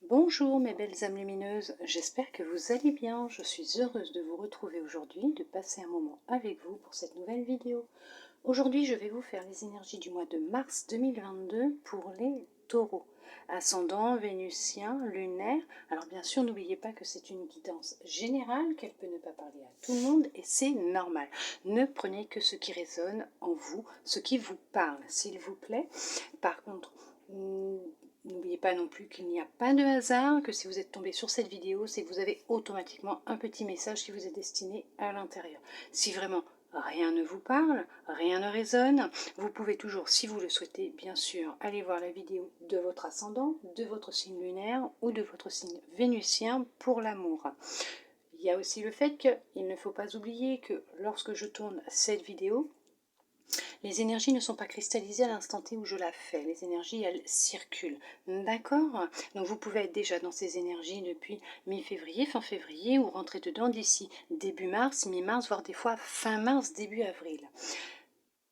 Bonjour mes belles âmes lumineuses, j'espère que vous allez bien. Je suis heureuse de vous retrouver aujourd'hui, de passer un moment avec vous pour cette nouvelle vidéo. Aujourd'hui, je vais vous faire les énergies du mois de mars 2022 pour les taureaux. Ascendant, vénusien, lunaire. Alors bien sûr, n'oubliez pas que c'est une guidance générale, qu'elle peut ne pas parler à tout le monde et c'est normal. Ne prenez que ce qui résonne en vous, ce qui vous parle, s'il vous plaît. Par contre, n'oubliez pas non plus qu'il n'y a pas de hasard, que si vous êtes tombé sur cette vidéo, c'est que vous avez automatiquement un petit message qui vous est destiné à l'intérieur. Si vraiment rien ne vous parle, rien ne résonne, vous pouvez toujours, si vous le souhaitez, bien sûr, aller voir la vidéo de votre ascendant, de votre signe lunaire ou de votre signe vénusien pour l'amour. Il y a aussi le fait qu'il ne faut pas oublier que lorsque je tourne cette vidéo, les énergies ne sont pas cristallisées à l'instant T où je la fais. Les énergies, elles circulent. D'accord? Donc vous pouvez être déjà dans ces énergies depuis mi-février, fin février, ou rentrer dedans d'ici début mars, mi-mars, voire des fois fin mars, début avril.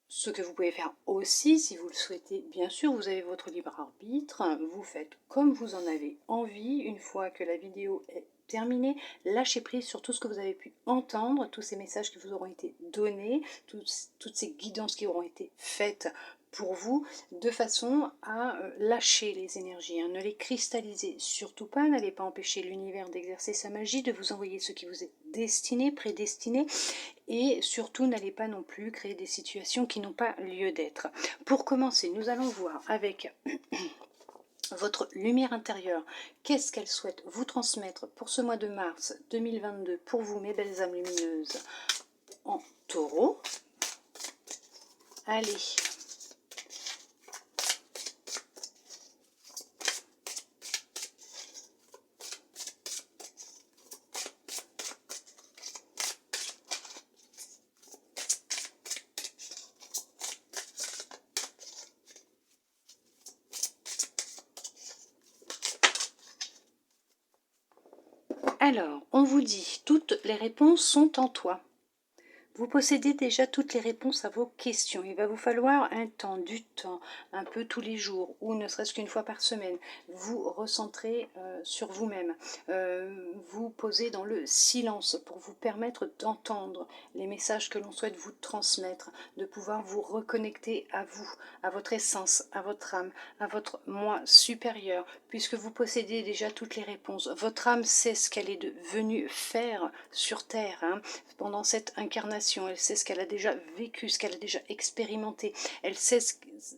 Ce que vous pouvez faire aussi, si vous le souhaitez, bien sûr, vous avez votre libre arbitre, vous faites comme vous en avez envie. Une fois que la vidéo est terminée, lâchez prise sur tout ce que vous avez pu entendre, tous ces messages qui vous auront été donnés, toutes ces guidances qui auront été faites pour vous, de façon à lâcher les énergies, ne les cristalliser surtout pas, n'allez pas empêcher l'univers d'exercer sa magie, de vous envoyer ce qui vous est destiné, prédestiné, et surtout n'allez pas non plus créer des situations qui n'ont pas lieu d'être. Pour commencer, nous allons voir avec votre lumière intérieure, qu'est-ce qu'elle souhaite vous transmettre pour ce mois de mars 2022, pour vous mes belles âmes lumineuses en taureau. Allez. Alors, on vous dit, toutes les réponses sont en toi. Vous possédez déjà toutes les réponses à vos questions. Il va vous falloir du temps, un peu tous les jours, ou ne serait-ce qu'une fois par semaine. Vous recentrez sur vous-même. Vous posez dans le silence pour vous permettre d'entendre les messages que l'on souhaite vous transmettre, de pouvoir vous reconnecter à vous, à votre essence, à votre âme, à votre moi supérieur, puisque vous possédez déjà toutes les réponses. Votre âme sait ce qu'elle est venue faire sur Terre, pendant cette incarnation. Elle sait ce qu'elle a déjà vécu, ce qu'elle a déjà expérimenté, elle sait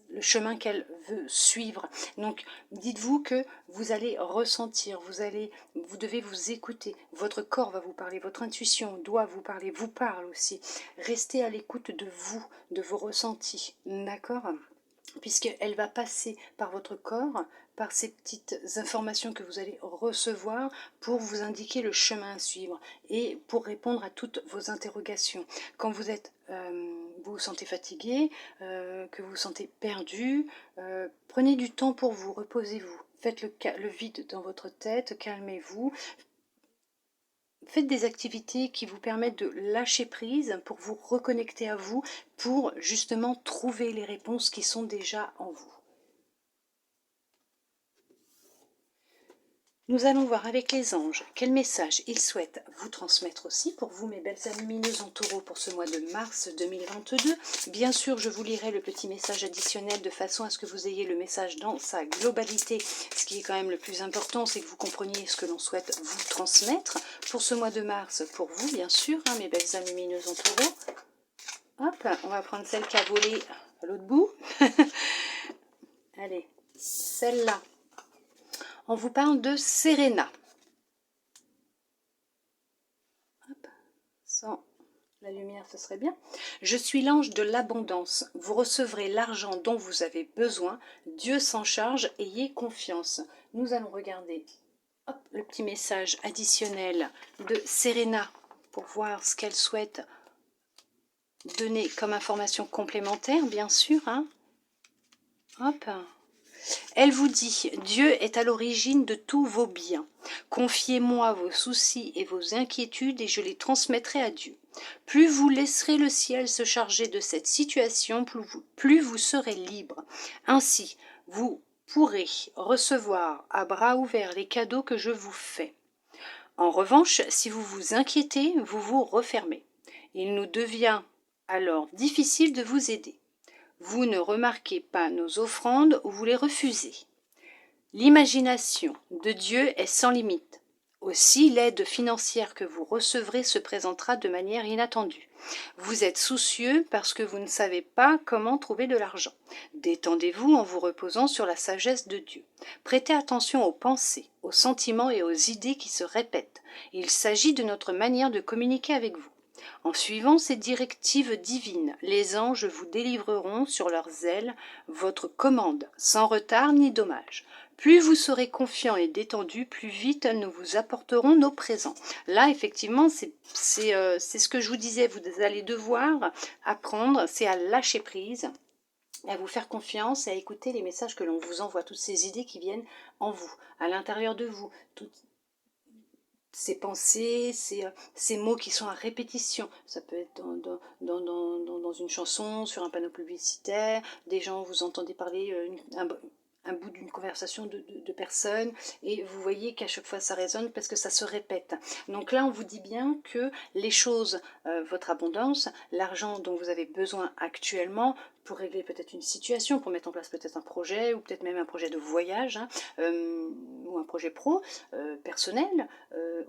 le chemin qu'elle veut suivre. Donc dites-vous que vous allez ressentir, vous devez vous écouter, votre corps va vous parler, votre intuition doit vous parler, vous parle aussi. Restez à l'écoute de vous, de vos ressentis, d'accord ? Puisqu'elle va passer par votre corps, par ces petites informations que vous allez recevoir pour vous indiquer le chemin à suivre et pour répondre à toutes vos interrogations. Quand vous vous sentez fatigué, que vous vous sentez perdu, prenez du temps pour vous, reposez-vous, faites le vide dans votre tête, calmez-vous. Faites des activités qui vous permettent de lâcher prise pour vous reconnecter à vous, pour justement trouver les réponses qui sont déjà en vous. Nous allons voir avec les anges quel message ils souhaitent vous transmettre aussi pour vous, mes belles âmes lumineuses en taureau, pour ce mois de mars 2022. Bien sûr, je vous lirai le petit message additionnel de façon à ce que vous ayez le message dans sa globalité. Ce qui est quand même le plus important, c'est que vous compreniez ce que l'on souhaite vous transmettre pour ce mois de mars, pour vous, bien sûr, mes belles âmes lumineuses en taureau. Hop, on va prendre celle qui a volé à l'autre bout. Allez, celle-là. On vous parle de Serena. Hop, sans la lumière, ce serait bien. Je suis l'ange de l'abondance. Vous recevrez l'argent dont vous avez besoin. Dieu s'en charge, ayez confiance. Nous allons regarder le petit message additionnel de Serena pour voir ce qu'elle souhaite donner comme information complémentaire, bien sûr. Hop. Elle vous dit, Dieu est à l'origine de tous vos biens. Confiez-moi vos soucis et vos inquiétudes et je les transmettrai à Dieu. Plus vous laisserez le ciel se charger de cette situation, plus vous serez libre. Ainsi, vous pourrez recevoir à bras ouverts les cadeaux que je vous fais. En revanche, si vous vous inquiétez, vous vous refermez. Il nous devient alors difficile de vous aider. Vous ne remarquez pas nos offrandes ou vous les refusez. L'imagination de Dieu est sans limite. Aussi, l'aide financière que vous recevrez se présentera de manière inattendue. Vous êtes soucieux parce que vous ne savez pas comment trouver de l'argent. Détendez-vous en vous reposant sur la sagesse de Dieu. Prêtez attention aux pensées, aux sentiments et aux idées qui se répètent. Il s'agit de notre manière de communiquer avec vous. En suivant ces directives divines, les anges vous délivreront sur leurs ailes votre commande, sans retard ni dommage. Plus vous serez confiant et détendu, plus vite nous vous apporterons nos présents. Là, effectivement, c'est ce que je vous disais, vous allez devoir apprendre, c'est à lâcher prise, à vous faire confiance et à écouter les messages que l'on vous envoie, toutes ces idées qui viennent en vous, à l'intérieur de vous, toutes ces pensées, ces mots qui sont à répétition. Ça peut être dans une chanson, sur un panneau publicitaire, des gens, vous entendez parler un bout d'une conversation de personnes, et vous voyez qu'à chaque fois ça résonne parce que ça se répète. Donc là, on vous dit bien que les choses, votre abondance, l'argent dont vous avez besoin actuellement, pour régler peut-être une situation, pour mettre en place peut-être un projet, ou peut-être même un projet de voyage, hein, ou un projet pro, personnel,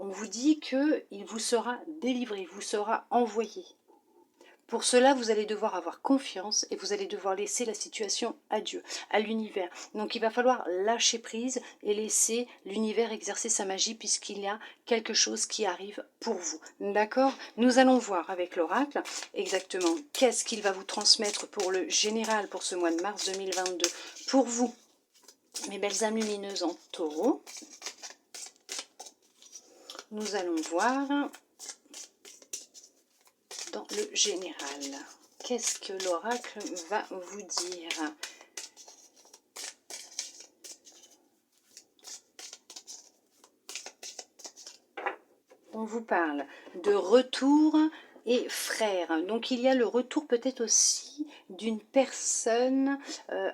on vous dit qu'il vous sera délivré, il vous sera envoyé. Pour cela, vous allez devoir avoir confiance et vous allez devoir laisser la situation à Dieu, à l'univers. Donc il va falloir lâcher prise et laisser l'univers exercer sa magie puisqu'il y a quelque chose qui arrive pour vous. D'accord? Nous allons voir avec l'oracle exactement qu'est-ce qu'il va vous transmettre pour le général pour ce mois de mars 2022. Pour vous, mes belles âmes lumineuses en taureau, nous allons voir dans le général. Qu'est-ce que l'oracle va vous dire? On vous parle de retour et frère. Donc il y a le retour peut-être aussi d'une personne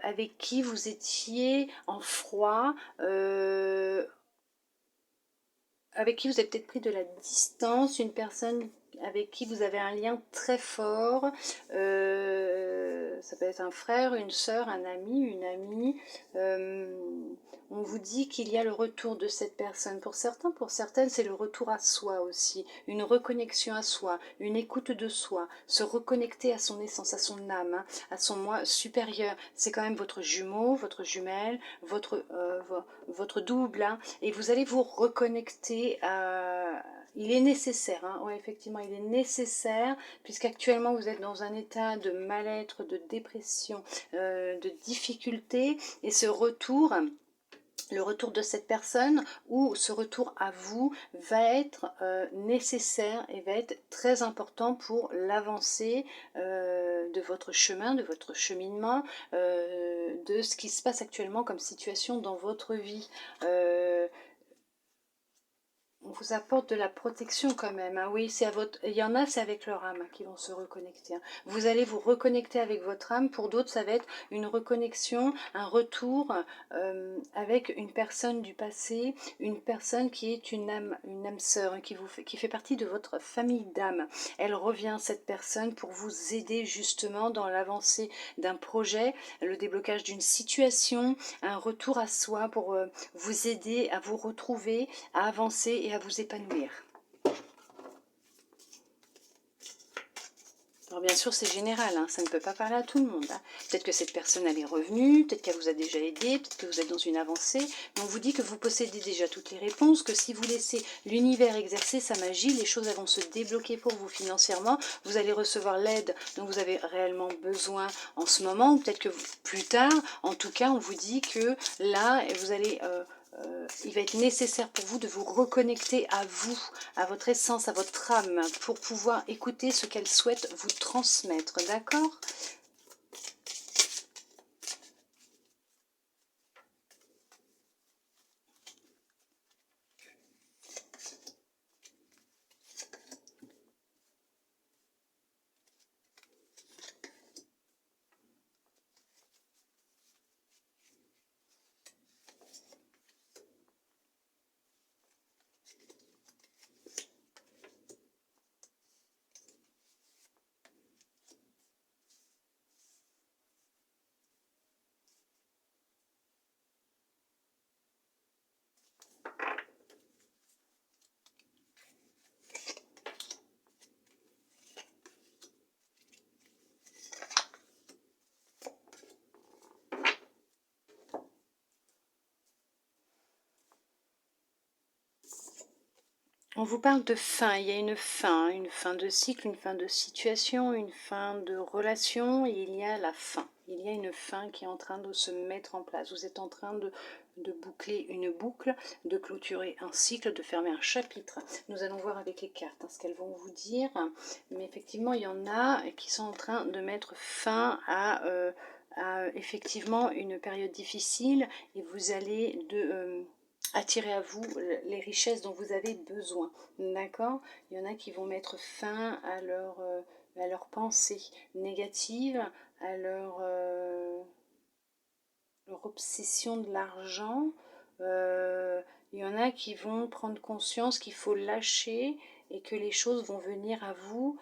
avec qui vous étiez en froid, avec qui vous avez peut-être pris de la distance, une personne avec qui vous avez un lien très fort, ça peut être un frère, une sœur, un ami, une amie, on vous dit qu'il y a le retour de cette personne. Pour certains, pour certaines, c'est le retour à soi aussi, une reconnexion à soi, une écoute de soi, se reconnecter à son essence, à son âme, hein, à son moi supérieur. C'est quand même votre jumeau, votre jumelle, votre double, hein, et vous allez vous reconnecter à... Il est nécessaire, hein, ouais, effectivement, il est nécessaire, puisqu'actuellement vous êtes dans un état de mal-être, de dépression, de difficulté, et ce retour... Le retour de cette personne ou ce retour à vous va être nécessaire et va être très important pour l'avancée de votre chemin, de votre cheminement, de ce qui se passe actuellement comme situation dans votre vie. On vous apporte de la protection quand même, hein. Oui, c'est à votre... il y en a, c'est avec leur âme, hein, qui vont se reconnecter, hein. Vous allez vous reconnecter avec votre âme. Pour d'autres, ça va être une reconnexion, un retour avec une personne du passé, une personne qui est une âme sœur, hein, qui fait partie de votre famille d'âme. Elle revient, cette personne, pour vous aider justement dans l'avancée d'un projet, le déblocage d'une situation, un retour à soi pour vous aider à vous retrouver, à avancer et à vous épanouir. Alors bien sûr c'est général, hein, ça ne peut pas parler à tout le monde, hein. Peut-être que cette personne elle est revenue, peut-être qu'elle vous a déjà aidé, peut-être que vous êtes dans une avancée, mais on vous dit que vous possédez déjà toutes les réponses, que si vous laissez l'univers exercer sa magie, les choses elles vont se débloquer pour vous financièrement, vous allez recevoir l'aide dont vous avez réellement besoin en ce moment, ou peut-être que plus tard, en tout cas on vous dit que là vous allez... il va être nécessaire pour vous de vous reconnecter à vous, à votre essence, à votre âme, pour pouvoir écouter ce qu'elle souhaite vous transmettre, d'accord ? On vous parle de fin, il y a une fin de cycle, une fin de situation, une fin de relation, et il y a la fin. Il y a une fin qui est en train de se mettre en place. Vous êtes en train de boucler une boucle, de clôturer un cycle, de fermer un chapitre. Nous allons voir avec les cartes ce qu'elles vont vous dire. Mais effectivement, il y en a qui sont en train de mettre fin à effectivement une période difficile, et vous allez attirer à vous les richesses dont vous avez besoin, d'accord? Il y en a qui vont mettre fin à leur pensée négative, à leur obsession de l'argent. Il y en a qui vont prendre conscience qu'il faut lâcher et que les choses vont venir à vous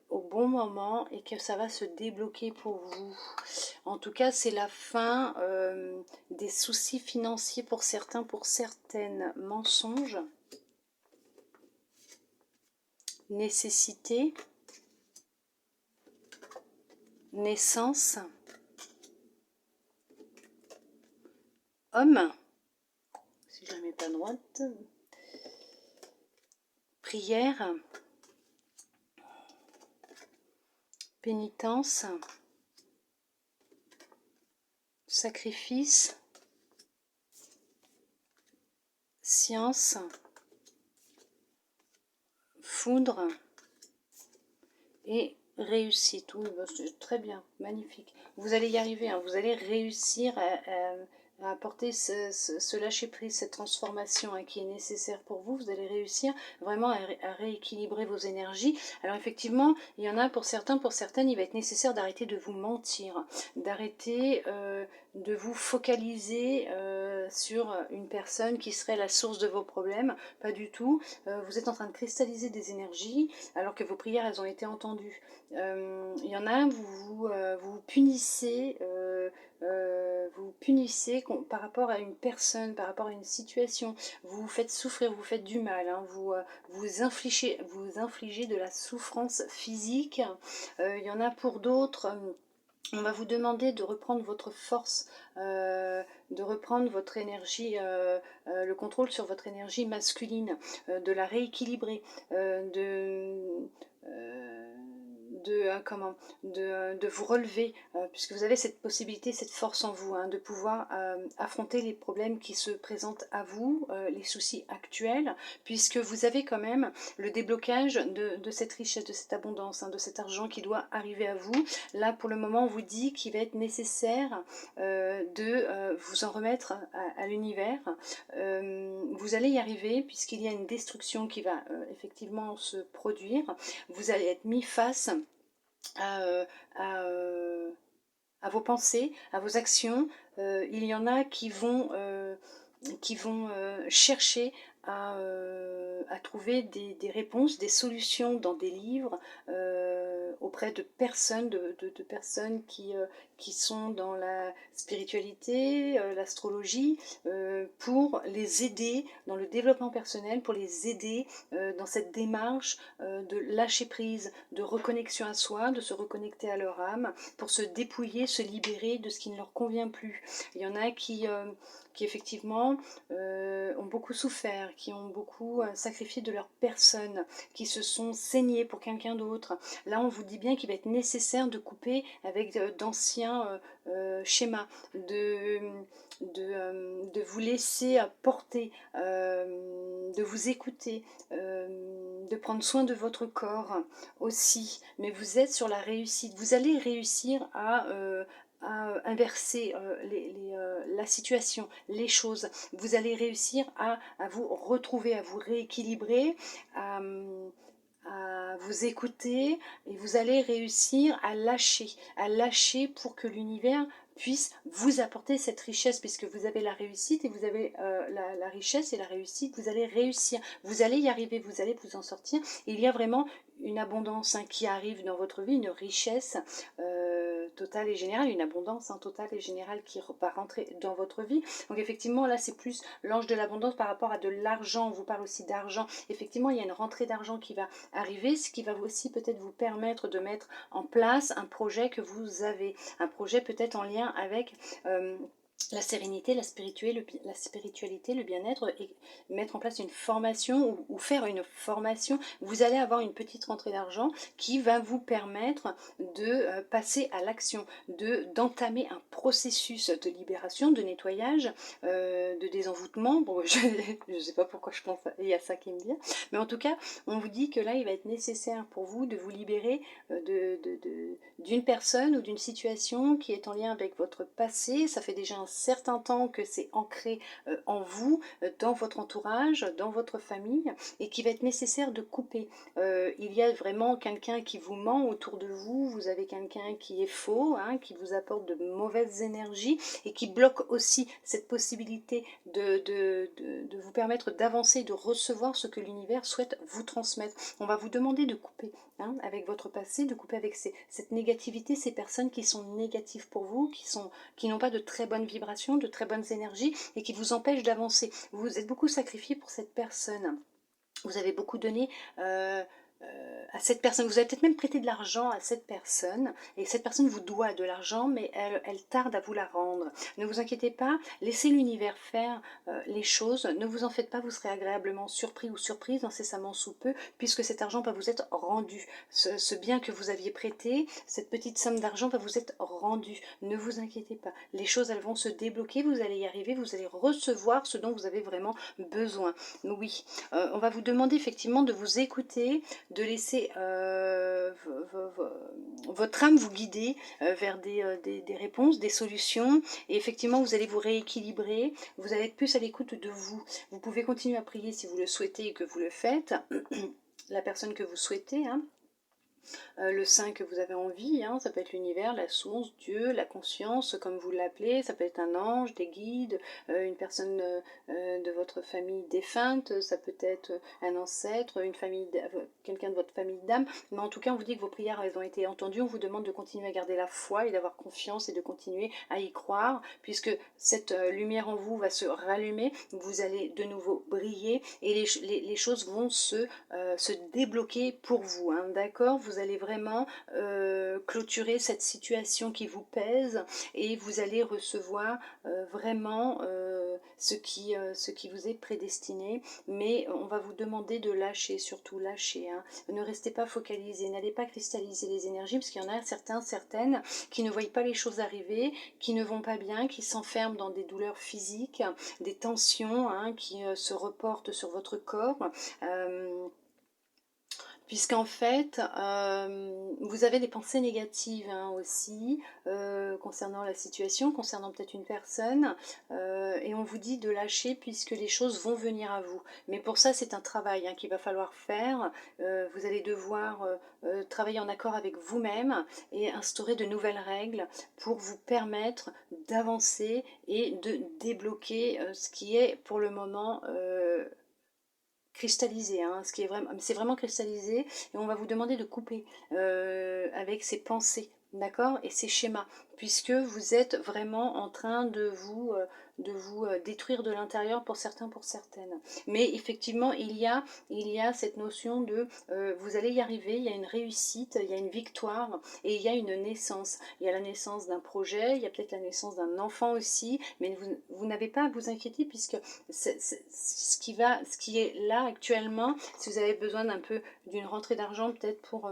au bon moment et que ça va se débloquer pour vous. En tout cas, c'est la fin des soucis financiers pour certains, pour certaines. Mensonges, nécessité, naissance, homme, si je ne mets pas droite, prière, pénitence, sacrifice, science, foudre et réussite. Oui, c'est très bien, magnifique. Vous allez y arriver, hein, vous allez réussir à apporter ce lâcher-prise, cette transformation qui est nécessaire pour vous. Vous allez réussir vraiment à rééquilibrer vos énergies. Alors effectivement, il y en a pour certains, pour certaines, il va être nécessaire d'arrêter de vous mentir, d'arrêter de vous focaliser sur une personne qui serait la source de vos problèmes. Pas du tout. Vous êtes en train de cristalliser des énergies alors que vos prières, elles ont été entendues. Il y en a, vous punissez par rapport à une personne, par rapport à une situation. Vous vous faites souffrir, vous faites du mal, hein, vous infligez de la souffrance physique. Il y en a pour d'autres, on va vous demander de reprendre votre force, de reprendre votre énergie, le contrôle sur votre énergie masculine, de la rééquilibrer, de vous relever, puisque vous avez cette possibilité, cette force en vous, hein, de pouvoir affronter les problèmes qui se présentent à vous, les soucis actuels, puisque vous avez quand même le déblocage de cette richesse, de cette abondance, hein, de cet argent qui doit arriver à vous. Là, pour le moment, on vous dit qu'il va être nécessaire de vous en remettre à l'univers. Vous allez y arriver, puisqu'il y a une destruction qui va effectivement se produire. Vous allez être mis face à, à vos pensées, à vos actions. Il y en a qui vont chercher à trouver des réponses, des solutions dans des livres auprès de personnes, de personnes qui sont dans la spiritualité, l'astrologie, pour les aider dans le développement personnel, pour les aider dans cette démarche de lâcher prise, de reconnexion à soi, de se reconnecter à leur âme, pour se dépouiller, se libérer de ce qui ne leur convient plus. Il y en a qui effectivement ont beaucoup souffert, qui ont beaucoup sacrifié de leur personne, qui se sont saignés pour quelqu'un d'autre. Là, on vous dit bien qu'il va être nécessaire de couper avec d'anciens schémas, de vous laisser porter, de vous écouter, de prendre soin de votre corps aussi. Mais vous êtes sur la réussite. Vous allez réussir à inverser la situation, les choses. Vous allez réussir à vous retrouver, à vous rééquilibrer, à vous écouter, et vous allez réussir à lâcher pour que l'univers puisse vous apporter cette richesse, puisque vous avez la réussite et vous avez la richesse et la réussite. Vous allez réussir, vous allez y arriver, vous allez vous en sortir. Et il y a vraiment une abondance qui arrive dans votre vie, une richesse totale et générale, une abondance totale et générale qui va rentrer dans votre vie. Donc effectivement, là c'est plus l'ange de l'abondance par rapport à de l'argent. On vous parle aussi d'argent. Effectivement, il y a une rentrée d'argent qui va arriver, ce qui va aussi peut-être vous permettre de mettre en place un projet que vous avez, un projet peut-être en lien avec la sérénité, la spiritualité, le bien-être, et mettre en place une formation ou faire une formation. Vous allez avoir une petite rentrée d'argent qui va vous permettre de passer à l'action, d'entamer un processus de libération, de nettoyage, de désenvoûtement. Bon, je ne sais pas pourquoi je pense il y a ça qui me vient, mais en tout cas, on vous dit que là, il va être nécessaire pour vous de vous libérer d'une personne ou d'une situation qui est en lien avec votre passé. Ça fait déjà un certain temps que c'est ancré en vous, dans votre entourage, dans votre famille, et qui va être nécessaire de couper. Il y a vraiment quelqu'un qui vous ment autour de vous, vous avez quelqu'un qui est faux, hein, qui vous apporte de mauvaises énergies et qui bloque aussi cette possibilité de vous permettre d'avancer, de recevoir ce que l'univers souhaite vous transmettre. On va vous demander de couper, hein, avec votre passé, de couper avec cette négativité, ces personnes qui sont négatives pour vous, qui n'ont pas de très bonnes vibrations, de très bonnes énergies et qui vous empêchent d'avancer. Vous vous êtes beaucoup sacrifié pour cette personne. Vous avez beaucoup donné à cette personne, vous avez peut-être même prêté de l'argent à cette personne, et cette personne vous doit de l'argent, mais elle tarde à vous la rendre. Ne vous inquiétez pas, laissez l'univers faire les choses, ne vous en faites pas, vous serez agréablement surpris ou surprise incessamment sous peu, puisque cet argent va vous être rendu. Ce bien que vous aviez prêté, cette petite somme d'argent va vous être rendue. Ne vous inquiétez pas, les choses elles vont se débloquer, vous allez y arriver, vous allez recevoir ce dont vous avez vraiment besoin. Oui, on va vous demander effectivement de vous écouter, de laisser votre âme vous guider vers des réponses, des solutions, et effectivement vous allez vous rééquilibrer, vous allez être plus à l'écoute de vous. Vous pouvez continuer à prier si vous le souhaitez et que vous le faites, la personne que vous souhaitez, hein. Le saint que vous avez envie, hein, ça peut être l'univers, la source, Dieu, la conscience, comme vous l'appelez, ça peut être un ange, des guides, une personne de votre famille défunte, ça peut être un ancêtre, quelqu'un de votre famille d'âme, mais en tout cas on vous dit que vos prières elles ont été entendues, on vous demande de continuer à garder la foi et d'avoir confiance et de continuer à y croire, puisque cette lumière en vous va se rallumer, vous allez de nouveau briller et les choses vont se débloquer pour vous, hein, d'accord? Vous allez vraiment clôturer cette situation qui vous pèse et vous allez recevoir vraiment ce qui vous est prédestiné, mais on va vous demander de lâcher, surtout lâcher, hein. Ne restez pas focalisé, n'allez pas cristalliser les énergies, parce qu'il y en a certaines qui ne voient pas les choses arriver, qui ne vont pas bien, qui s'enferment dans des douleurs physiques, des tensions, hein, qui se reportent sur votre corps, puisqu'en fait, vous avez des pensées négatives, hein, aussi, concernant la situation, concernant peut-être une personne, et on vous dit de lâcher puisque les choses vont venir à vous. Mais pour ça, c'est un travail, hein, qu'il va falloir faire. Vous allez devoir travailler en accord avec vous-même et instaurer de nouvelles règles pour vous permettre d'avancer et de débloquer ce qui est pour le moment cristallisé, hein, ce qui est vraiment, c'est vraiment cristallisé, et on va vous demander de couper avec ces pensées, d'accord, et ces schémas, puisque vous êtes vraiment en train de vous détruire de l'intérieur pour certains, pour certaines. Mais effectivement, il y a cette notion de vous allez y arriver, il y a une réussite, il y a une victoire et il y a une naissance. Il y a la naissance d'un projet, il y a peut-être la naissance d'un enfant aussi, mais vous n'avez pas à vous inquiéter, puisque ce qui est là actuellement, si vous avez besoin d'une rentrée d'argent, peut-être pour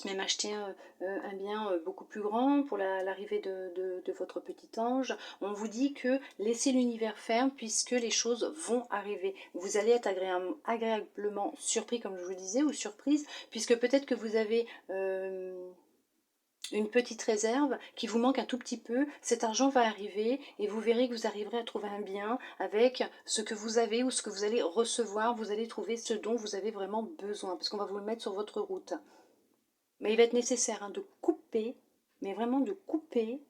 même acheter un bien beaucoup plus grand pour l'arrivée de votre petit ange, on vous dit que laissez l'univers faire puisque les choses vont arriver. Vous allez être agréablement surpris, comme je vous le disais, ou surprise, puisque peut-être que vous avez une petite réserve qui vous manque un tout petit peu, cet argent va arriver et vous verrez que vous arriverez à trouver un bien avec ce que vous avez ou ce que vous allez recevoir, vous allez trouver ce dont vous avez vraiment besoin, parce qu'on va vous le mettre sur votre route. Mais il va être nécessaire, hein, de couper, mais vraiment de couper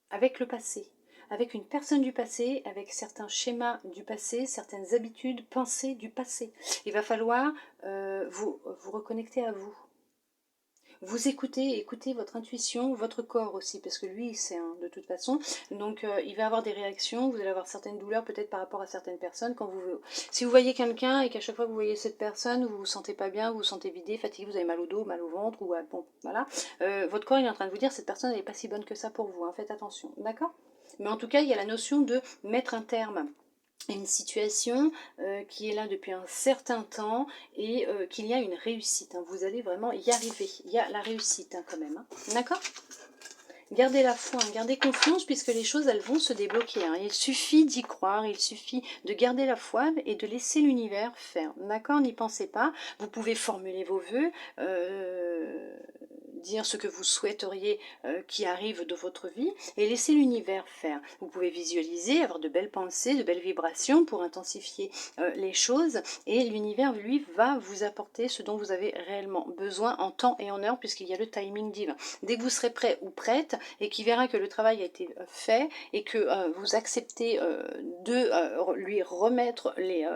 avec le passé, avec une personne du passé, avec certains schémas du passé, certaines habitudes, pensées du passé. Il va falloir vous reconnecter à vous. vous écoutez votre intuition, votre corps aussi, parce que lui, il sait, hein, de toute façon. Donc, il va avoir des réactions, vous allez avoir certaines douleurs, peut-être par rapport à certaines personnes. Si vous voyez quelqu'un et qu'à chaque fois que vous voyez cette personne, vous vous sentez pas bien, vous vous sentez vidé, fatigué, vous avez mal au dos, mal au ventre, ou bon, voilà. Votre corps, il est en train de vous dire, cette personne, elle n'est pas si bonne que ça pour vous, hein, faites attention, d'accord? Mais en tout cas, il y a la notion de mettre un terme à une situation qui est là depuis un certain temps et qu'il y a une réussite, hein. Vous allez vraiment y arriver, il y a la réussite, hein, quand même, hein. D'accord? Gardez la foi, hein, gardez confiance puisque les choses, elles vont se débloquer, hein. Il suffit d'y croire, il suffit de garder la foi et de laisser l'univers faire. D'accord? N'y pensez pas. Vous pouvez formuler vos vœux, dire ce que vous souhaiteriez qui arrive de votre vie et laisser l'univers faire. Vous pouvez visualiser, avoir de belles pensées, de belles vibrations pour intensifier les choses et l'univers, lui, va vous apporter ce dont vous avez réellement besoin en temps et en heure puisqu'il y a le timing divin. Dès que vous serez prêt ou prête et qu'il verra que le travail a été fait et que vous acceptez de lui remettre les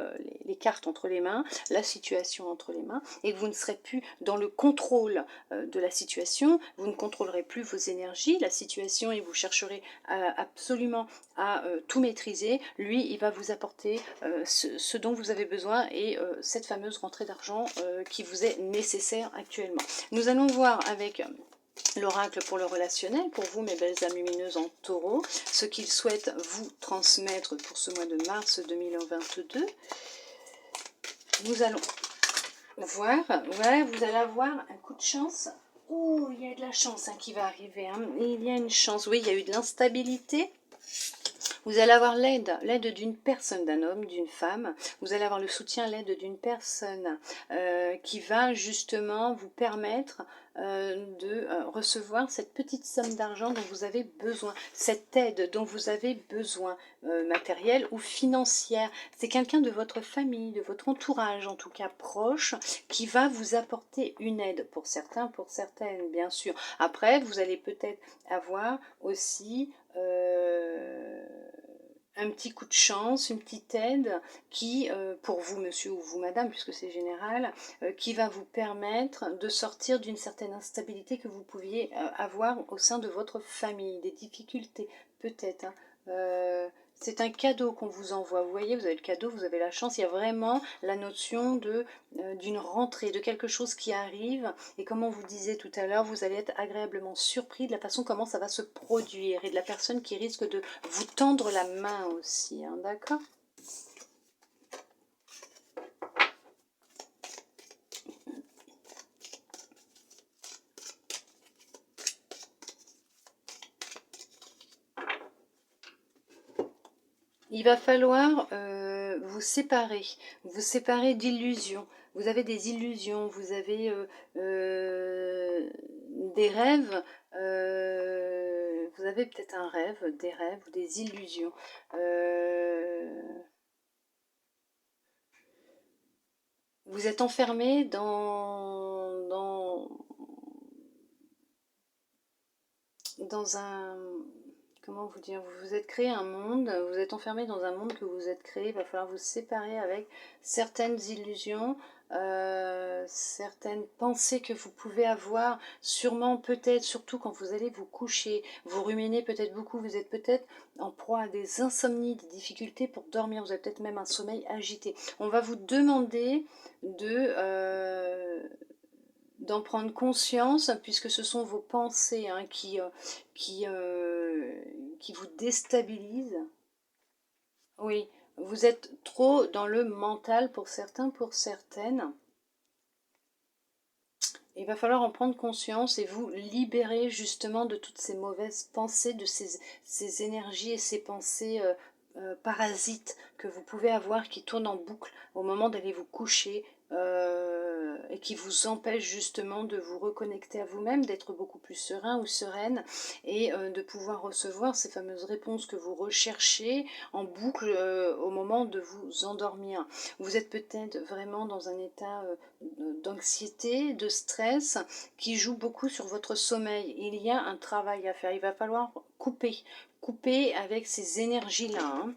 cartes entre les mains, la situation entre les mains, et que vous ne serez plus dans le contrôle de la situation, vous ne contrôlerez plus vos énergies, la situation, et vous chercherez absolument à tout maîtriser. Lui, il va vous apporter ce dont vous avez besoin et cette fameuse rentrée d'argent qui vous est nécessaire actuellement. Nous allons voir avec l'oracle pour le relationnel, pour vous mes belles âmes lumineuses en taureau, ce qu'il souhaite vous transmettre pour ce mois de mars 2022. Nous allons voir, ouais, vous allez avoir un coup de chance. Oh, il y a de la chance, hein, qui va arriver, hein. Il y a une chance, oui, il y a eu de l'instabilité. Vous allez avoir l'aide d'une personne, d'un homme, d'une femme. Vous allez avoir le soutien, l'aide d'une personne qui va justement vous permettre de recevoir cette petite somme d'argent dont vous avez besoin, cette aide dont vous avez besoin, matérielle ou financière. C'est quelqu'un de votre famille, de votre entourage, en tout cas proche, qui va vous apporter une aide, pour certains, pour certaines, bien sûr. Après, vous allez peut-être avoir aussi un petit coup de chance, une petite aide qui, pour vous monsieur ou vous madame, puisque c'est général, qui va vous permettre de sortir d'une certaine instabilité que vous pouviez avoir au sein de votre famille, des difficultés peut-être, hein. C'est un cadeau qu'on vous envoie, vous voyez, vous avez le cadeau, vous avez la chance, il y a vraiment la notion d'une rentrée, de quelque chose qui arrive, et comme on vous disait tout à l'heure, vous allez être agréablement surpris de la façon comment ça va se produire, et de la personne qui risque de vous tendre la main aussi, hein, d'accord? Il va falloir vous séparer d'illusions. Vous avez des illusions, vous avez des rêves, vous avez peut-être un rêve, des rêves ou des illusions. Vous êtes enfermé dans un... Comment vous dire? Vous vous êtes créé un monde, vous êtes enfermé dans un monde que vous êtes créé, il va falloir vous séparer avec certaines illusions, certaines pensées que vous pouvez avoir, sûrement peut-être, surtout quand vous allez vous coucher, vous ruminez peut-être beaucoup, vous êtes peut-être en proie à des insomnies, des difficultés pour dormir, vous avez peut-être même un sommeil agité. On va vous demander d'en prendre conscience, puisque ce sont vos pensées, hein, qui vous déstabilisent. Oui, vous êtes trop dans le mental pour certains, pour certaines. Il va falloir en prendre conscience et vous libérer justement de toutes ces mauvaises pensées, de ces énergies et ces pensées parasites que vous pouvez avoir qui tournent en boucle au moment d'aller vous coucher, et qui vous empêchent justement de vous reconnecter à vous-même, d'être beaucoup plus serein ou sereine et de pouvoir recevoir ces fameuses réponses que vous recherchez en boucle au moment de vous endormir. Vous êtes peut-être vraiment dans un état d'anxiété, de stress qui joue beaucoup sur votre sommeil. Il y a un travail à faire, il va falloir couper avec ces énergies-là, hein.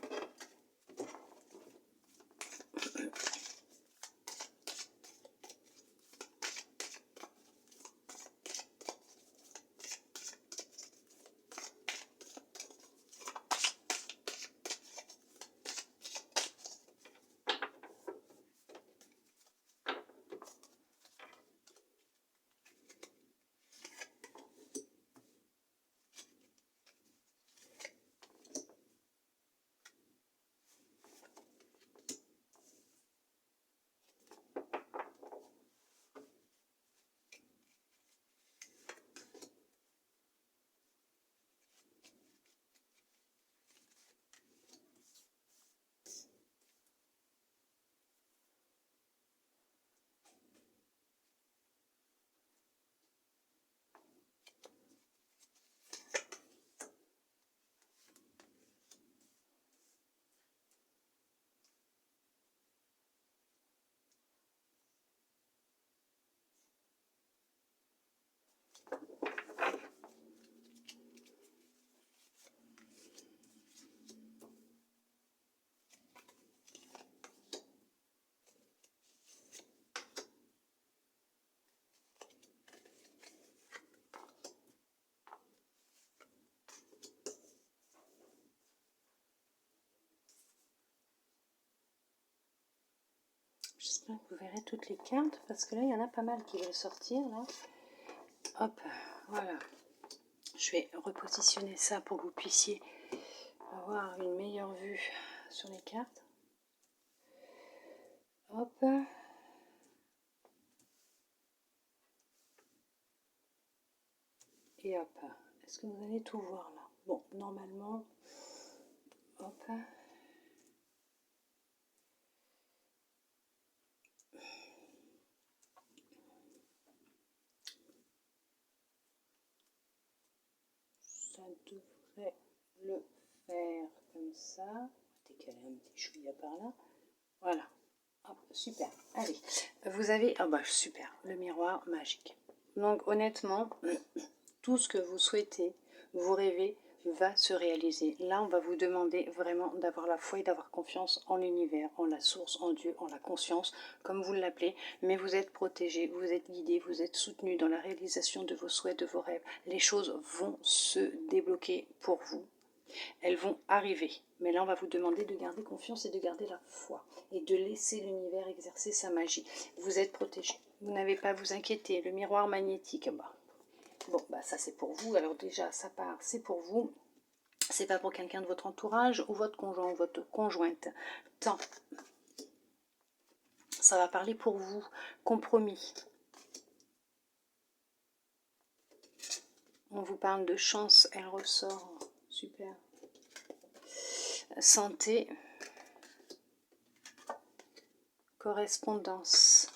Donc, vous verrez toutes les cartes, parce que là, il y en a pas mal qui veulent sortir, là. Hop, voilà. Je vais repositionner ça pour que vous puissiez avoir une meilleure vue sur les cartes. Hop. Et hop. Est-ce que vous allez tout voir là? Bon, normalement, hop. Ça devrait le faire comme ça. On va décaler un petit chouïa par là. Voilà. Hop, super. Allez, vous avez, ah bah super, le miroir magique. Donc honnêtement, tout ce que vous souhaitez, vous rêvez, va se réaliser. Là, on va vous demander vraiment d'avoir la foi et d'avoir confiance en l'univers, en la source, en Dieu, en la conscience, comme vous l'appelez. Mais vous êtes protégé, vous êtes guidé, vous êtes soutenu dans la réalisation de vos souhaits, de vos rêves. Les choses vont se débloquer pour vous. Elles vont arriver. Mais là, on va vous demander de garder confiance et de garder la foi. Et de laisser l'univers exercer sa magie. Vous êtes protégé. Vous n'avez pas à vous inquiéter. Le miroir magnétique, bon, bah ça c'est pour vous. Alors déjà, ça part, c'est pour vous. C'est pas pour quelqu'un de votre entourage ou votre conjoint ou votre conjointe. Tant. Ça va parler pour vous. Compromis. On vous parle de chance, elle ressort. Super. Santé. Correspondance.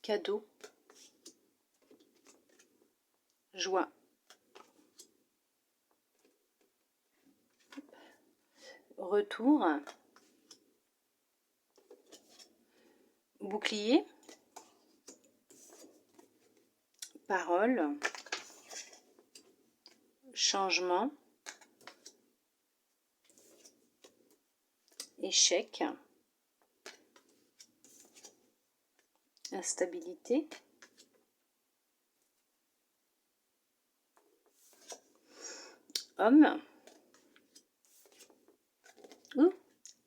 Cadeau. Joie. Retour. Bouclier. Parole. Changement. Échec. Instabilité. Homme. Ou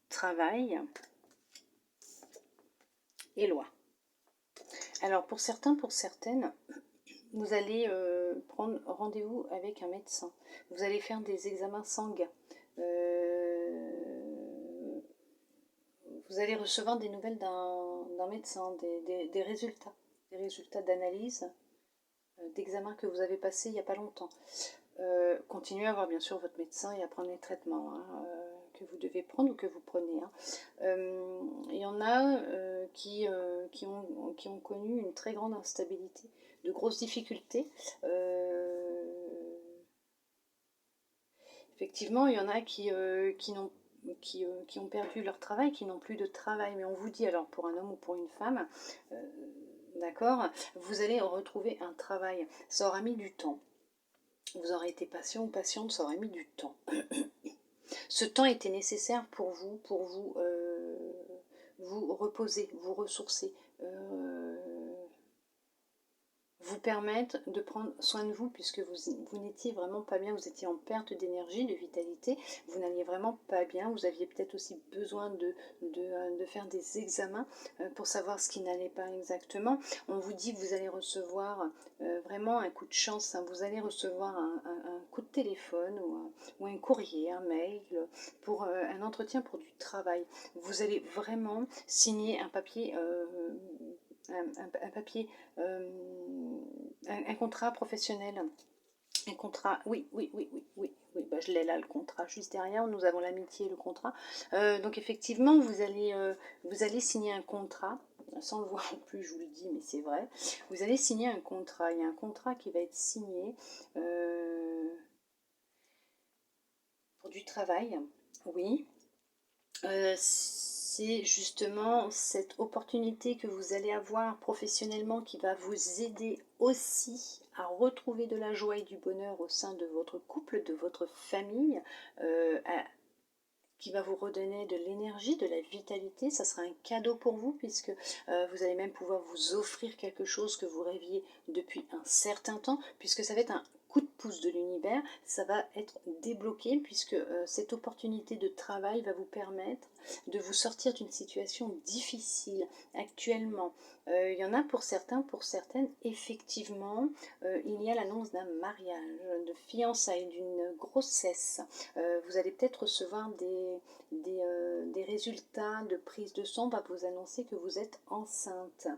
travail. Et loi. Alors pour certains, pour certaines, vous allez prendre rendez-vous avec un médecin. Vous allez faire des examens sanguins. Vous allez recevoir des nouvelles d'un médecin, des résultats d'analyse, d'examen que vous avez passé il n'y a pas longtemps. Continuez à voir bien sûr votre médecin et à prendre les traitements que vous devez prendre ou que vous prenez. Il y en a qui ont connu une très grande instabilité, de grosses difficultés. Effectivement, il y en a qui ont perdu leur travail, qui n'ont plus de travail. Mais on vous dit, alors pour un homme ou pour une femme, d'accord, vous allez retrouver un travail. Ça aura mis du temps. Vous aurez été patient ou patiente, ça aura mis du temps. Ce temps était nécessaire pour vous vous reposer, vous ressourcer, vous permettre de prendre soin de vous, puisque vous n'étiez vraiment pas bien, vous étiez en perte d'énergie, de vitalité, vous n'alliez vraiment pas bien, vous aviez peut-être aussi besoin de faire des examens pour savoir ce qui n'allait pas exactement. On vous dit que vous allez recevoir vraiment un coup de chance, hein, vous allez recevoir un coup de téléphone ou un courrier, un mail pour un entretien pour du travail. Vous allez vraiment signer un papier un papier, un contrat professionnel. Un contrat, oui, bah, je l'ai là le contrat, juste derrière, nous avons l'amitié et le contrat. Donc effectivement, vous allez signer un contrat, sans le voir non plus, je vous le dis, mais c'est vrai. Vous allez signer un contrat, il y a un contrat qui va être signé pour du travail, oui. C'est justement cette opportunité que vous allez avoir professionnellement qui va vous aider aussi à retrouver de la joie et du bonheur au sein de votre couple, de votre famille, qui va vous redonner de l'énergie, de la vitalité. Ça sera un cadeau pour vous, puisque vous allez même pouvoir vous offrir quelque chose que vous rêviez depuis un certain temps, puisque ça va être un coup de pouce de l'univers, ça va être débloqué puisque cette opportunité de travail va vous permettre de vous sortir d'une situation difficile actuellement. Il y en a pour certains, pour certaines, effectivement, il y a l'annonce d'un mariage, de fiançailles, d'une grossesse. Vous allez peut-être recevoir des résultats de prise de sang, on va vous annoncer que vous êtes enceinte.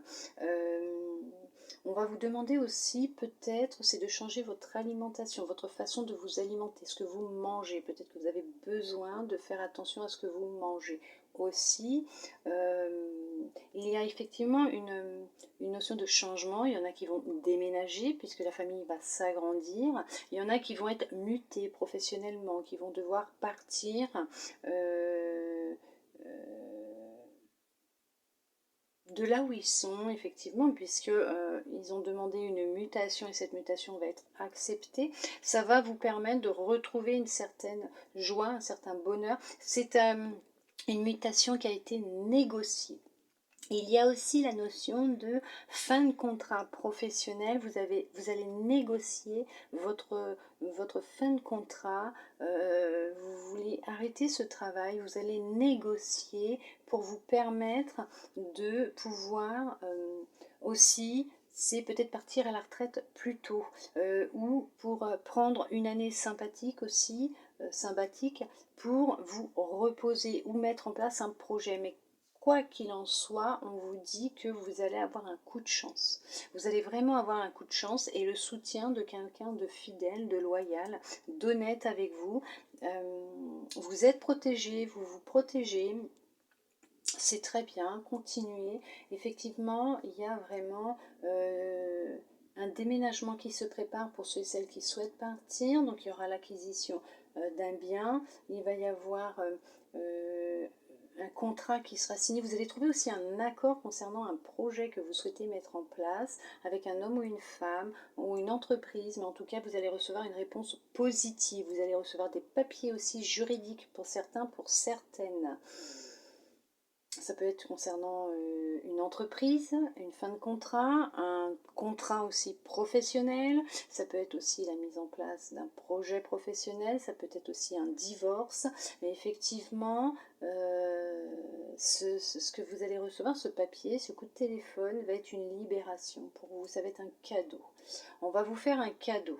On va vous demander aussi, peut-être, c'est de changer votre alimentation, votre façon de vous alimenter, ce que vous mangez. Peut-être que vous avez besoin de faire attention à ce que vous mangez aussi. Il y a effectivement une notion de changement. Il y en a qui vont déménager puisque la famille va s'agrandir. Il y en a qui vont être mutés professionnellement, qui vont devoir partir. De là où ils sont, effectivement, puisque ils ont demandé une mutation et cette mutation va être acceptée, ça va vous permettre de retrouver une certaine joie, un certain bonheur. C'est une mutation qui a été négociée. Il y a aussi la notion de fin de contrat professionnel. Vous allez négocier votre fin de contrat. Vous voulez arrêter ce travail. Vous allez négocier pour vous permettre de pouvoir aussi, c'est peut-être partir à la retraite plus tôt ou pour prendre une année sympathique aussi, sympathique, pour vous reposer ou mettre en place un projet. Mais quoi qu'il en soit, on vous dit que vous allez avoir un coup de chance. Vous allez vraiment avoir un coup de chance et le soutien de quelqu'un de fidèle, de loyal, d'honnête avec vous. Vous êtes protégé, vous vous protégez. C'est très bien, continuez. Effectivement, il y a vraiment un déménagement qui se prépare pour ceux et celles qui souhaitent partir. Donc il y aura l'acquisition d'un bien. Il va y avoir un contrat qui sera signé. Vous allez trouver aussi un accord concernant un projet que vous souhaitez mettre en place avec un homme ou une femme ou une entreprise. Mais en tout cas, vous allez recevoir une réponse positive. Vous allez recevoir des papiers aussi juridiques pour certains, pour certaines. Ça peut être concernant une entreprise, une fin de contrat, un contrat aussi professionnel, ça peut être aussi la mise en place d'un projet professionnel, ça peut être aussi un divorce, mais effectivement, ce que vous allez recevoir, ce papier, ce coup de téléphone, va être une libération pour vous, ça va être un cadeau. On va vous faire un cadeau.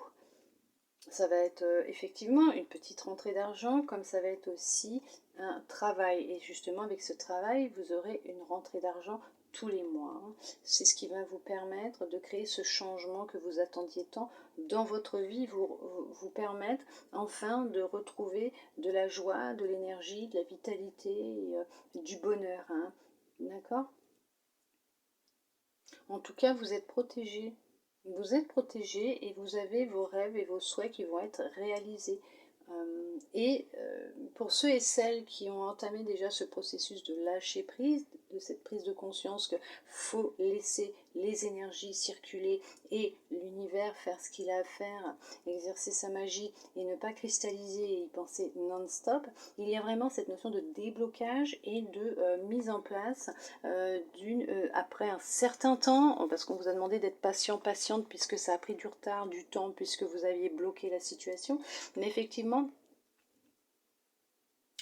Ça va être effectivement une petite rentrée d'argent, comme ça va être aussi un travail. Et justement, avec ce travail, vous aurez une rentrée d'argent tous les mois. C'est ce qui va vous permettre de créer ce changement que vous attendiez tant dans votre vie, vous permettre enfin de retrouver de la joie, de l'énergie, de la vitalité, et, du bonheur. Hein. D'accord ? En tout cas, vous êtes protégé. Vous êtes protégé et vous avez vos rêves et vos souhaits qui vont être réalisés. Pour ceux et celles qui ont entamé déjà ce processus de lâcher prise, de cette prise de conscience qu'il faut laisser les énergies circuler et l'univers faire ce qu'il a à faire, exercer sa magie et ne pas cristalliser et y penser non-stop, il y a vraiment cette notion de déblocage et de mise en place après un certain temps, parce qu'on vous a demandé d'être patient, patiente, puisque ça a pris du retard, du temps, puisque vous aviez bloqué la situation, mais effectivement,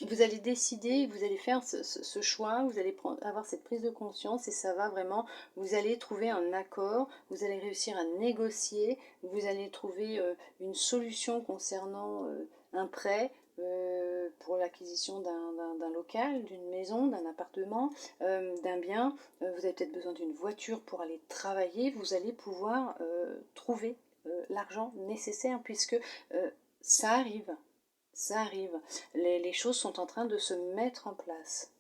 vous allez décider, vous allez faire ce choix, vous allez avoir cette prise de conscience et ça va vraiment, vous allez trouver un accord, vous allez réussir à négocier, vous allez trouver une solution concernant un prêt pour l'acquisition d'un local, d'une maison, d'un appartement, d'un bien. Vous avez peut-être besoin d'une voiture pour aller travailler, vous allez pouvoir trouver l'argent nécessaire puisque ça arrive. Ça arrive. Les choses sont en train de se mettre en place.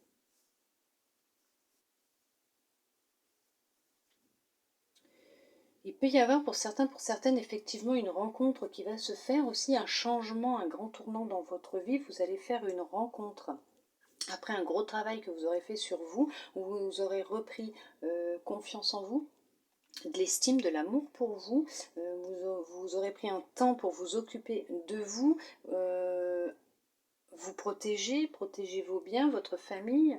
Il peut y avoir pour certains, pour certaines, effectivement une rencontre qui va se faire, aussi un changement, un grand tournant dans votre vie. Vous allez faire une rencontre. Après un gros travail que vous aurez fait sur vous, où vous aurez repris confiance en vous, de l'estime, de l'amour pour vous, vous aurez pris un temps pour vous occuper de vous, vous protégez vos biens, votre famille,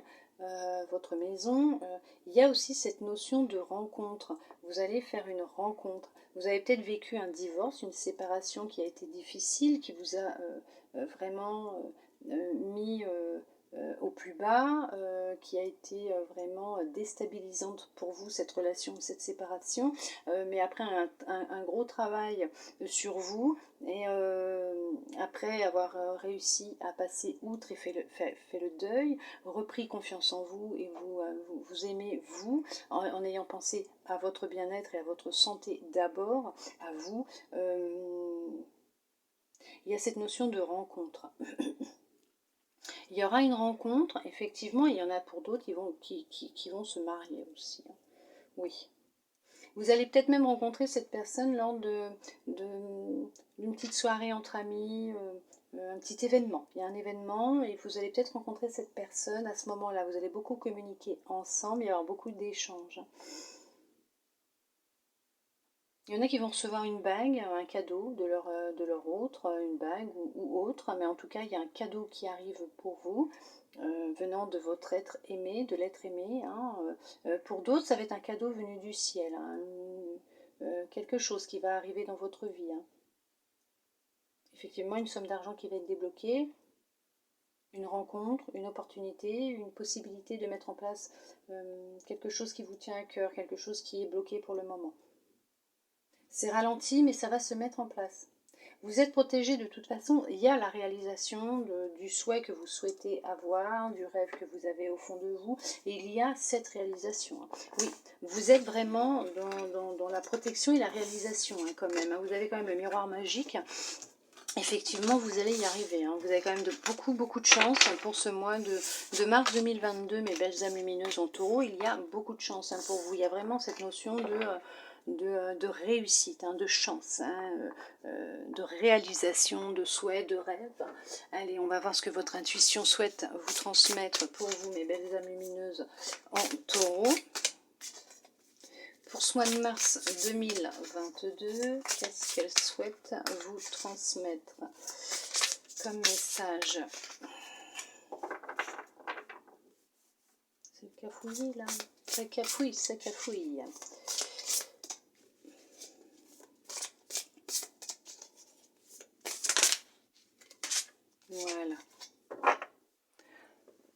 votre maison, il y a aussi cette notion de rencontre. Vous allez faire une rencontre. Vous avez peut-être vécu un divorce, une séparation qui a été difficile, qui vous a vraiment mis au plus bas, qui a été vraiment déstabilisante pour vous, cette relation, cette séparation. Mais après un gros travail sur vous, et après avoir réussi à passer outre et fait le deuil, repris confiance en vous et vous aimez vous, en ayant pensé à votre bien-être et à votre santé d'abord, à vous, il y a cette notion de rencontre. Il y aura une rencontre, effectivement, il y en a pour d'autres qui vont se marier aussi. Oui. Vous allez peut-être même rencontrer cette personne lors d'une petite soirée entre amis, un petit événement. Il y a un événement et vous allez peut-être rencontrer cette personne à ce moment-là. Vous allez beaucoup communiquer ensemble, il y avoir beaucoup d'échanges. Il y en a qui vont recevoir une bague, un cadeau de leur autre, une bague ou autre, mais en tout cas il y a un cadeau qui arrive pour vous, venant de votre être aimé, de l'être aimé. Hein. Pour d'autres, ça va être un cadeau venu du ciel, hein, quelque chose qui va arriver dans votre vie. Hein. Effectivement, une somme d'argent qui va être débloquée, une rencontre, une opportunité, une possibilité de mettre en place quelque chose qui vous tient à cœur, quelque chose qui est bloqué pour le moment. C'est ralenti, mais ça va se mettre en place. Vous êtes protégé de toute façon. Il y a la réalisation du souhait que vous souhaitez avoir, du rêve que vous avez au fond de vous. Et il y a cette réalisation. Oui, vous êtes vraiment dans la protection et la réalisation quand même. Vous avez quand même le miroir magique. Effectivement, vous allez y arriver. Vous avez quand même beaucoup de chance pour ce mois de mars 2022, mes belles âmes lumineuses en taureau. Il y a beaucoup de chance pour vous. Il y a vraiment cette notion de réussite, de chance, de réalisation, de souhait, de rêve. Allez, on va voir ce que votre intuition souhaite vous transmettre pour vous, mes belles âmes lumineuses en taureau. Pour ce mois de mars 2022, qu'est-ce qu'elle souhaite vous transmettre comme message? C'est le cafouillis là. Ça cafouille, ça cafouille. Voilà.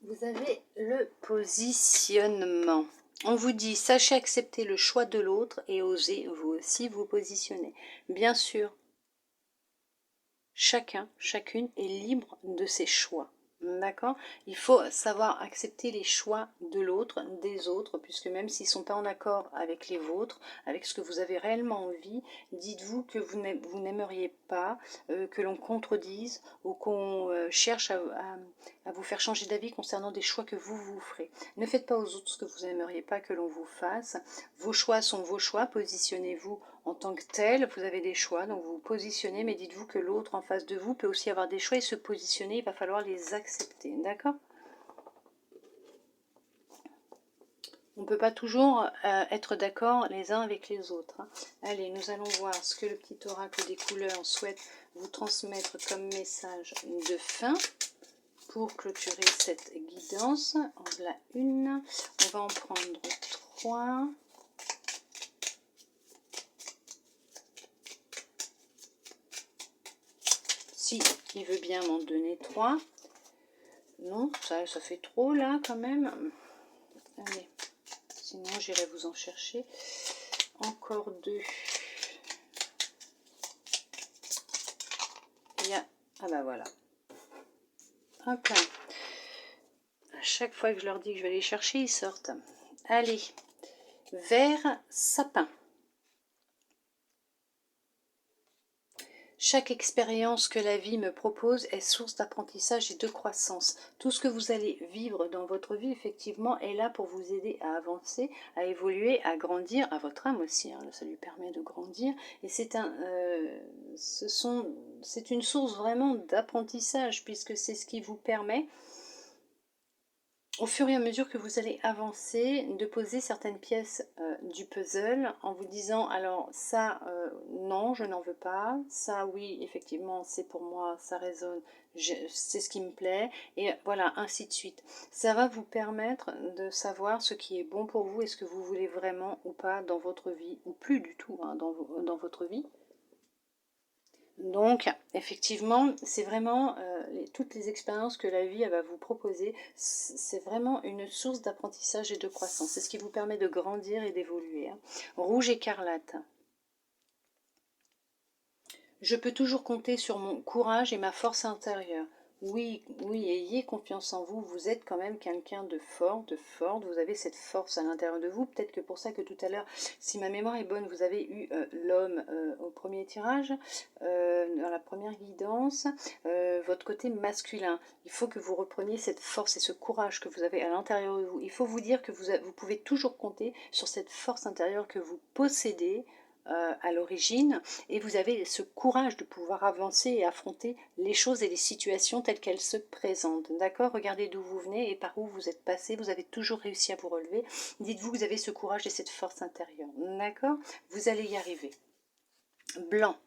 Vous avez le positionnement. On vous dit, sachez accepter le choix de l'autre et osez vous aussi vous positionner. Bien sûr, chacun, chacune est libre de ses choix. D'accord? Il faut savoir accepter les choix de l'autre, des autres, puisque même s'ils ne sont pas en accord avec les vôtres, avec ce que vous avez réellement envie, dites-vous que vous n'aimeriez pas que l'on contredise ou qu'on cherche à vous faire changer d'avis concernant des choix que vous ferez. Ne faites pas aux autres ce que vous n'aimeriez pas que l'on vous fasse. Vos choix sont vos choix, positionnez-vous en tant que tel, vous avez des choix, donc vous vous positionnez, mais dites-vous que l'autre en face de vous peut aussi avoir des choix et se positionner, il va falloir les accepter, d'accord? On ne peut pas toujours être d'accord les uns avec les autres. Hein. Allez, nous allons voir ce que le petit oracle des couleurs souhaite vous transmettre comme message de fin pour clôturer cette guidance. En voilà une, on va en prendre 3. Si il veut bien m'en donner 3. Non, ça fait trop là quand même. Allez, sinon j'irai vous en chercher encore 2. Il y a... Ah bah voilà. Hop là. À chaque fois que je leur dis que je vais les chercher, ils sortent. Allez, vert sapin. Chaque expérience que la vie me propose est source d'apprentissage et de croissance. Tout ce que vous allez vivre dans votre vie, effectivement, est là pour vous aider à avancer, à évoluer, à grandir, à votre âme aussi. Hein, ça lui permet de grandir. Et c'est une source vraiment d'apprentissage, puisque c'est ce qui vous permet au fur et à mesure que vous allez avancer, de poser certaines pièces du puzzle en vous disant, alors ça, non, je n'en veux pas, ça, oui, effectivement, c'est pour moi, ça résonne, c'est ce qui me plaît, et voilà, ainsi de suite. Ça va vous permettre de savoir ce qui est bon pour vous et ce que vous voulez vraiment ou pas dans votre vie, ou plus du tout hein, dans votre vie. Donc, effectivement, c'est vraiment toutes les expériences que la vie elle va vous proposer, c'est vraiment une source d'apprentissage et de croissance. C'est ce qui vous permet de grandir et d'évoluer. Hein. Rouge écarlate. Je peux toujours compter sur mon courage et ma force intérieure. Oui, oui, ayez confiance en vous. Vous êtes quand même quelqu'un de fort, de forte. Vous avez cette force à l'intérieur de vous. Peut-être que pour ça que tout à l'heure, si ma mémoire est bonne, vous avez eu l'homme au premier tirage, dans la première guidance, votre côté masculin. Il faut que vous repreniez cette force et ce courage que vous avez à l'intérieur de vous. Il faut vous dire que vous pouvez toujours compter sur cette force intérieure que vous possédez à l'origine, et vous avez ce courage de pouvoir avancer et affronter les choses et les situations telles qu'elles se présentent. D'accord? Regardez d'où vous venez et par où vous êtes passé, vous avez toujours réussi à vous relever. Dites-vous que vous avez ce courage et cette force intérieure. D'accord? Vous allez y arriver. Blanc.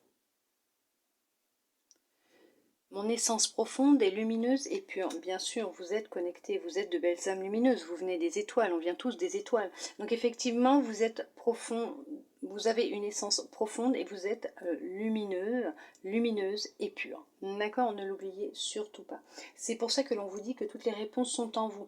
Mon essence profonde est lumineuse et pure. Bien sûr, vous êtes connecté, vous êtes de belles âmes lumineuses, vous venez des étoiles, on vient tous des étoiles. Donc effectivement, vous êtes profond, vous avez une essence profonde et vous êtes lumineuse et pure. D'accord? Ne l'oubliez surtout pas. C'est pour ça que l'on vous dit que toutes les réponses sont en vous.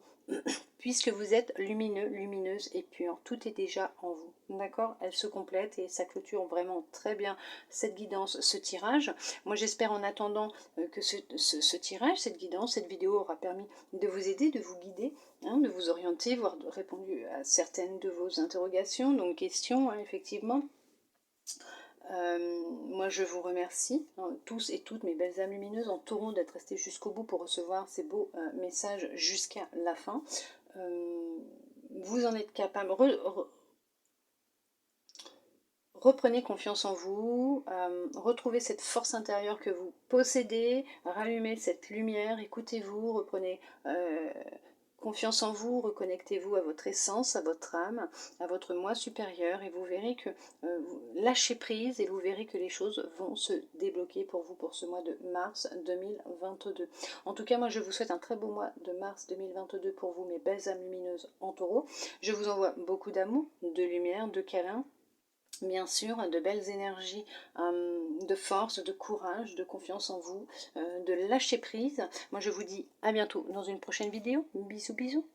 Puisque vous êtes lumineux, lumineuse et pure, tout est déjà en vous. D'accord? Elle se complète et ça clôture vraiment très bien cette guidance, ce tirage. Moi j'espère en attendant que ce tirage, cette guidance, cette vidéo aura permis de vous aider, de vous guider, hein, de vous orienter, voire de répondre à certaines de vos interrogations, donc questions, hein, effectivement. Moi je vous remercie, hein, tous et toutes mes belles âmes lumineuses en taureau d'être restés jusqu'au bout pour recevoir ces beaux messages jusqu'à la fin. Vous en êtes capable. Reprenez confiance en vous, retrouvez cette force intérieure que vous possédez, rallumez cette lumière, écoutez-vous, reprenez confiance en vous, reconnectez-vous à votre essence, à votre âme, à votre moi supérieur, et vous verrez que vous lâchez prise et vous verrez que les choses vont se débloquer pour vous pour ce mois de mars 2022. En tout cas, moi je vous souhaite un très beau mois de mars 2022 pour vous, mes belles âmes lumineuses en taureau. Je vous envoie beaucoup d'amour, de lumière, de câlins, bien sûr, de belles énergies, de force, de courage, de confiance en vous, de lâcher prise. Moi je vous dis à bientôt dans une prochaine vidéo. Bisous bisous.